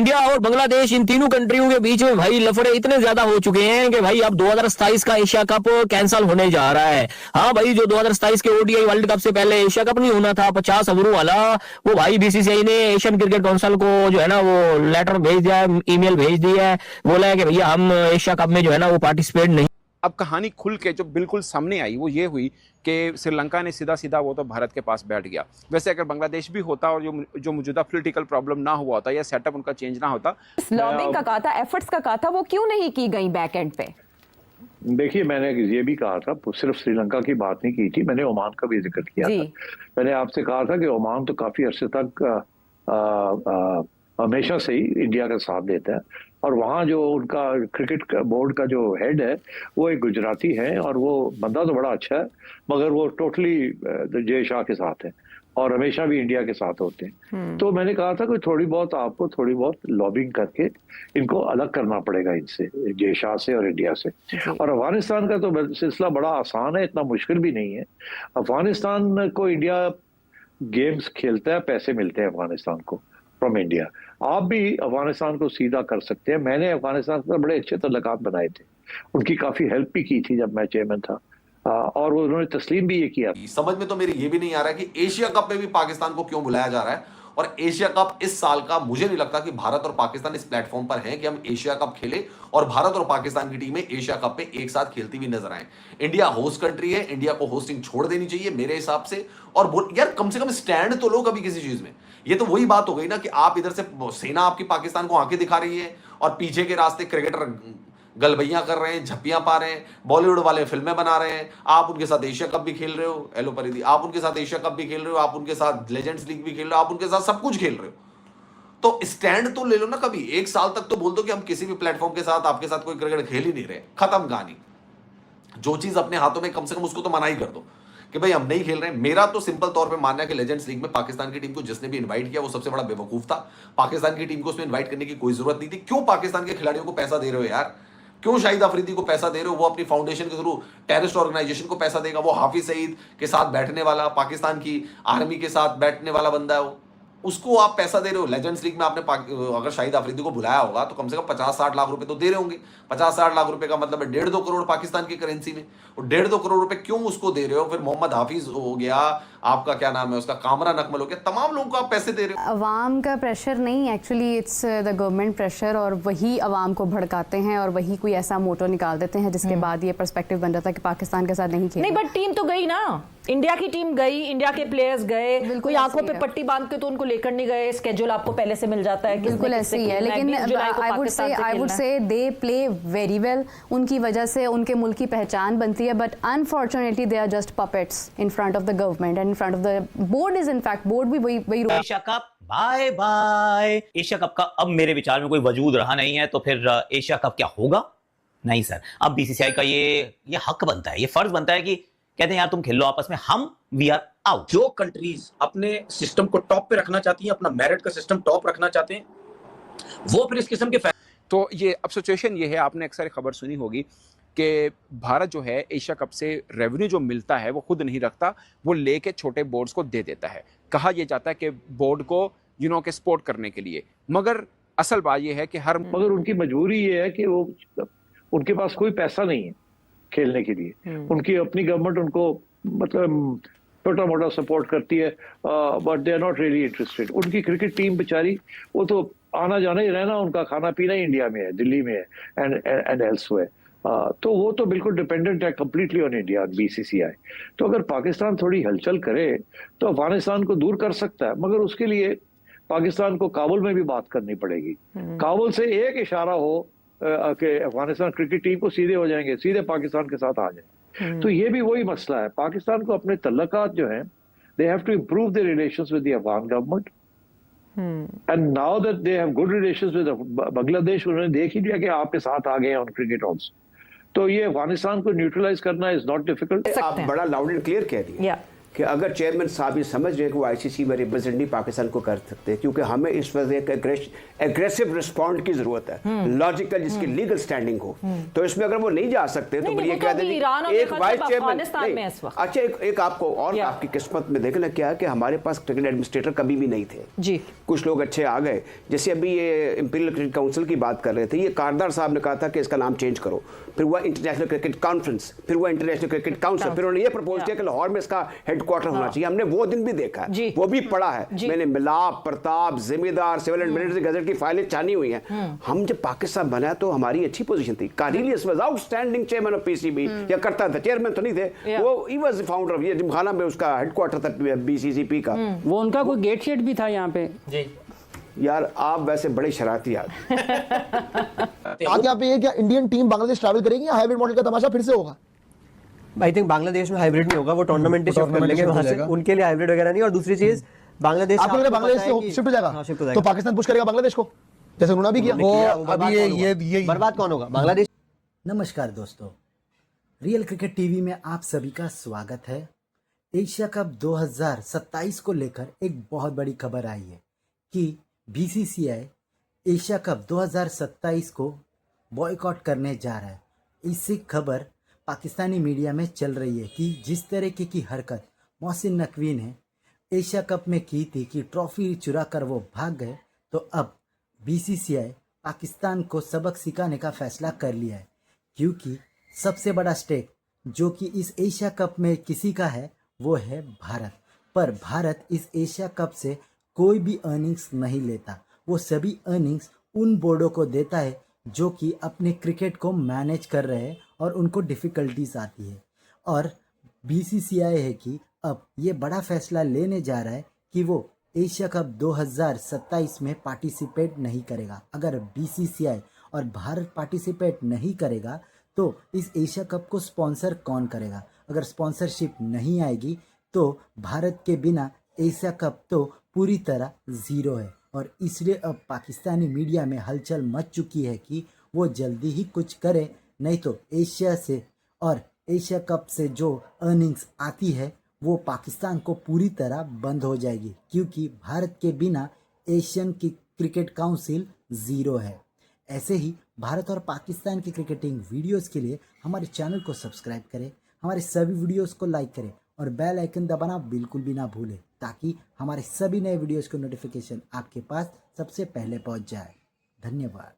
India और बांग्लादेश, इन तीनों कंट्रियों के बीच में भाई लफड़े इतने ज्यादा हो चुके हैं कि भाई अब 2027 का एशिया कप कैंसिल होने जा रहा है। हाँ भाई, जो 2027 के ओडीआई वर्ल्ड कप से पहले एशिया कप नहीं होना था 50 ओवरों वाला, वो भाई बीसीसीआई ने एशियन क्रिकेट काउंसिल को जो है ना वो लेटर भेज दिया है, ईमेल भेज दिया है, बोला है कि भैया हम एशिया कप में जो है ना वो पार्टिसिपेट नहीं। अब कहानी खुल के जो बिल्कुल सामने आई वो ये हुई कि श्रीलंका ने सीधा सीधा वो तो भारत के पास बैठ गया। वैसे अगर बांग्लादेश भी होता और जो मौजूदा पॉलिटिकल प्रॉब्लम ना हुआ होता या सेटअप उनका चेंज ना होता, लॉबिंग का कहा था, एफर्ट्स का कहा था, वो क्यों नहीं की गई बैक एंड पे? देखिए, मैंने ये भी कहा था, सिर्फ श्रीलंका की बात नहीं की थी, मैंने ओमान का भी जिक्र किया था। मैंने आपसे कहा था कि ओमान तो काफी अरसे तक हमेशा से ही इंडिया का साथ देता है, और वहाँ जो उनका क्रिकेट बोर्ड का जो हेड है वो एक गुजराती है, और वो बंदा तो बड़ा अच्छा है, मगर वो टोटली जय शाह के साथ है और हमेशा भी इंडिया के साथ होते हैं। तो मैंने कहा था कि आपको थोड़ी बहुत लॉबिंग करके इनको अलग करना पड़ेगा इनसे, जय शाह से और इंडिया से। और अफगानिस्तान का तो सिलसिला बड़ा आसान है, इतना मुश्किल भी नहीं है। अफगानिस्तान को इंडिया गेम्स खेलता है, पैसे मिलते हैं अफगानिस्तान को फ्रॉम इंडिया। आप भी अफगानिस्तान को सीधा कर सकते हैं। मैंने अफगानिस्तान पर बड़े अच्छे तल्लुकात बनाए थे, उनकी काफी हेल्प भी की थी जब मैं चेयरमैन था, और उन्होंने तस्लीम भी ये किया। समझ में तो मेरी ये भी नहीं आ रहा है कि एशिया कप में भी पाकिस्तान को क्यों बुलाया जा रहा है, और एशिया कप इस साल का मुझे नहीं लगता कि भारत और पाकिस्तान इस प्लेटफॉर्म पर हैं कि हम एशिया कप खेले और भारत और पाकिस्तान की टीमें एशिया कप पे एक साथ खेलती हुई नजर आए। इंडिया होस्ट कंट्री है, इंडिया को होस्टिंग छोड़ देनी चाहिए मेरे हिसाब से। और यार कम से कम स्टैंड तो लो कभी किसी चीज में। ये तो वही बात हो गई ना कि आप इधर से सेना आपकी पाकिस्तान को आंखें दिखा रही है और पीछे के रास्ते क्रिकेटर गलबैयां कर रहे हैं, झप्पियां पा रहे हैं, बॉलीवुड वाले फिल्में बना रहे हैं। आप उनके साथ एशिया कप भी खेल रहे हो, एलो परिधि, आप उनके साथ एशिया कप भी खेल रहे हो, आप उनके साथ लेजेंड्स लीग भी खेल रहे हो, आप उनके साथ सब कुछ खेल रहे हो। तो स्टैंड तो ले लो ना कभी। एक साल तक तो बोल दो कि हम किसी भी प्लेटफॉर्म के साथ आपके साथ कोई क्रिकेट खेल ही नहीं रहे, खत्म कहानी। जो चीज अपने हाथों में कम से कम उसको तो मना ही कर दो कि भाई हम नहीं खेल रहे हैं। मेरा तो सिंपल तौर पे मानना है कि लेजेंड्स लीग में पाकिस्तान की टीम को जिसने भी इनवाइट किया वो सबसे बड़ा बेवकूफ था। पाकिस्तान की टीम को उसमें इनवाइट करने की कोई जरूरत नहीं थी। क्यों पाकिस्तान के खिलाड़ियों को पैसा दे रहे हो यार? क्यों शाहिद अफरीदी को पैसा दे रहे हो? वो अपनी फाउंडेशन के थ्रू टेररिस्ट ऑर्गेनाइजेशन को पैसा देगा। वो हाफिज सईद के साथ बैठने वाला, पाकिस्तान की आर्मी के साथ बैठने वाला बंदा है, उसको आप पैसा दे रहे हो। लेजेंड्स लीग में आपने अगर शाहिद अफरीदी को बुलाया होगा तो कम से कम 50-60 लाख रुपए तो दे रहे होंगे। 50-60 लाख रुपए का मतलब है 1.5-2 करोड़ पाकिस्तान की करेंसी में। और 1.5-2 करोड़ रुपए क्यों उसको दे रहे हो? फिर मोहम्मद हाफिज हो गया, आपका क्या नाम है उसका, कामरान अकमल हो गया, तमाम लोगों को आप पैसे दे रहे हो। अवाम का प्रेशर नहीं, actually it's the government pressure, और वही अवाम को भड़काते हैं और वही कोई ऐसा मोटो निकाल देते हैं जिसके बाद ये पर्सपेक्टिव बन जाता है कि पाकिस्तान के साथ नहीं खेलना। नहीं, बट टीम तो गई ना, इंडिया की टीम गई, इंडिया के प्लेयर्स गए, कोई आंखों पे पट्टी बांध के तो उनको लेकर नहीं गए। स्केड्यूल आपको पहले से मिल जाता है, बिल्कुल ऐसे ही है। लेकिन I would say they play very well, उनकी वजह से उनके मुल्क की पहचान बनती है, but unfortunately they are just puppets in front of the government and in front of the board. Is in fact board भी वही Asia cup bye bye. Asia cup का अब मेरे विचार में कोई वजूद रहा नहीं है, तो फिर एशिया कप क्या होगा? नहीं सर, अब बीसीसीआई का ये हक बनता है, ये फर्ज बनता है कि कहते हैं यार तुम खेल लो आपस में, हम वी आर आउट। जो कंट्रीज अपने सिस्टम को टॉप पे रखना चाहती हैं, अपना मेरिट का सिस्टम टॉप रखना चाहते हैं, वो फिर इस किस्म के तो ये अब सिचुएशन ये है, आपने अक्सर खबर सुनी होगी कि भारत जो है एशिया कप से रेवेन्यू जो मिलता है वो खुद नहीं रखता, वो लेके छोटे बोर्ड्स को दे देता है। कहा यह जाता है कि बोर्ड को के सपोर्ट करने के लिए, मगर असल बात यह है कि मगर उनकी मजबूरी ये है कि वो उनके पास कोई पैसा नहीं है खेलने के लिए। उनकी अपनी गवर्नमेंट उनको मतलब छोटा मोटा सपोर्ट करती है, but they are not really interested. उनकी क्रिकेट टीम बेचारी, वो तो आना जाना ही रहना, उनका खाना पीना ही इंडिया में है, दिल्ली में है एंड एल्सवेयर। तो वो तो बिल्कुल डिपेंडेंट है कम्प्लीटली ऑन इंडिया, बीसीसीआई। तो अगर पाकिस्तान थोड़ी हलचल करे तो अफगानिस्तान को दूर कर सकता है, मगर उसके लिए पाकिस्तान को काबुल में भी बात करनी पड़ेगी। काबुल से एक इशारा हो कि अफगानिस्तान क्रिकेट टीम को सीधे हो जाएंगे, सीधे पाकिस्तान के साथ आ जाए। तो ये भी वही मसला है, पाकिस्तान को अपने तल्लुकात जो हैं, they have to improve their relations with the Afghan government, and now that they have good relations with Bangladesh, उन्होंने देख ही लिया कि आपके साथ आ गए ऑन क्रिकेट ऑल्सो। तो ये अफगानिस्तान को न्यूट्रलाइज करना इज नॉट डिफिकल्ट। आप बड़ा लाउड एंड क्लियर कह दिए कि अगर चेयरमैन साहब ये समझ रहे हैं कि वो आईसीसी में रिप्रेजेंटेटिव पाकिस्तान को कर सकते हैं, क्योंकि हमें इस वक्त एक एग्रेसिव रिस्पॉन्ड की जरूरत है, लॉजिकल, जिसकी लीगल स्टैंडिंग हो। तो इसमें अगर वो नहीं जा सकते तो ये कह देंगे एक वाइस चेयरमैन। अच्छा, एक आपको और आपकी किस्मत में देखना क्या है कि हमारे पास क्रिकेट एडमिनिस्ट्रेटर कभी भी नहीं थे जी। कुछ लोग अच्छे आ गए, जैसे अभी ये इंपीरियल क्रिकेट काउंसिल की बात कर रहे थे, ये कारदार साहब ने कहा था कि इसका नाम चेंज करो, फिर हुआ इंटरनेशनल क्रिकेट कॉन्फ्रेंस, फिर हुआ इंटरनेशनल क्रिकेट काउंसिल, फिर उन्होंने ये प्रपोज किया कि लाहौर में इसका हेडक्वार्टर होना चाहिए। हमने वो दिन भी देखा है, वो भी पढ़ा है मैंने, मिलाप, प्रताप, जिम्मेदार, सिविल एंड मिलिट्री गजट की फाइलें छानी हुई हैं। हम जब पाकिस्तान बना तो हमारी अच्छी पोजीशन थी। कारिलियस was outstanding chairman of PCB, या करता था, चेयरमैन तो नहीं थे वो, ही वाज फाउंडर ऑफ, ये जिमखाना में उसका हेडक्वार्टर था बीसीसीपी का, वो उनका कोई गेट शेड भी था यहाँ पे जी। यार आप वैसे बड़े शरारती आदमी। आज यहाँ पे ये क्या इंडियन टीम बांग्लादेश ट्रैवल करेगी या हाइब्रिड मॉडल का तमाशा फिर से होगा? आई थिंक बांग्लादेश में हाइब्रिड नहीं होगा, वो टूर्नामेंट शिफ्ट कर लेंगे वहां से, उनके लिए हाइब्रिड वगैरह नहीं। और दूसरी चीज बांग्लादेश, आपको लग रहा है बांग्लादेश से शिफ्ट हो जाएगा? हाँ, शिफ्ट हो तो जाएगा। पाकिस्तान पुश करेगा बांग्लादेश को, जैसे उन्होंने भी किया। वो अभी ये बर्बाद कौन होगा? बांग्लादेश। नमस्कार दोस्तों, रियल क्रिकेट टीवी में आप सभी का स्वागत है। एशिया कप 2027 को लेकर एक बहुत बड़ी खबर आई है कि बीसीसीआई एशिया कप 2027 को बॉयकॉट करने जा रहा है। इससे खबर पाकिस्तानी मीडिया में चल रही है कि जिस तरीके की हरकत मोहसिन नकवी ने एशिया कप में की थी कि ट्रॉफी चुरा कर वो भाग गए, तो अब बीसीसीआई पाकिस्तान को सबक सिखाने का फैसला कर लिया है, क्योंकि सबसे बड़ा स्टेक जो कि इस एशिया कप में किसी का है वो है भारत। पर भारत इस एशिया कप से कोई भी अर्निंग्स नहीं लेता, वो सभी अर्निंग्स उन बोर्डों को देता है जो कि अपने क्रिकेट को मैनेज कर रहे हैं और उनको डिफ़िकल्टीज आती है। और बीसीसीआई है कि अब ये बड़ा फैसला लेने जा रहा है कि वो एशिया कप 2027 में पार्टिसिपेट नहीं करेगा। अगर बीसीसीआई और भारत पार्टिसिपेट नहीं करेगा तो इस एशिया कप को स्पॉन्सर कौन करेगा? अगर स्पॉन्सरशिप नहीं आएगी तो भारत के बिना एशिया कप तो पूरी तरह ज़ीरो है। और इसलिए अब पाकिस्तानी मीडिया में हलचल मच चुकी है कि वो जल्दी ही कुछ करे, नहीं तो एशिया से और एशिया कप से जो अर्निंग्स आती है वो पाकिस्तान को पूरी तरह बंद हो जाएगी, क्योंकि भारत के बिना एशियन की क्रिकेट काउंसिल ज़ीरो है। ऐसे ही भारत और पाकिस्तान की क्रिकेटिंग वीडियोस के लिए हमारे चैनल को सब्सक्राइब करें, हमारे सभी वीडियोस को लाइक करें और बेल आइकन दबाना बिल्कुल भी ना भूलें, ताकि हमारे सभी नए वीडियोस को नोटिफिकेशन आपके पास सबसे पहले पहुंच जाए। धन्यवाद।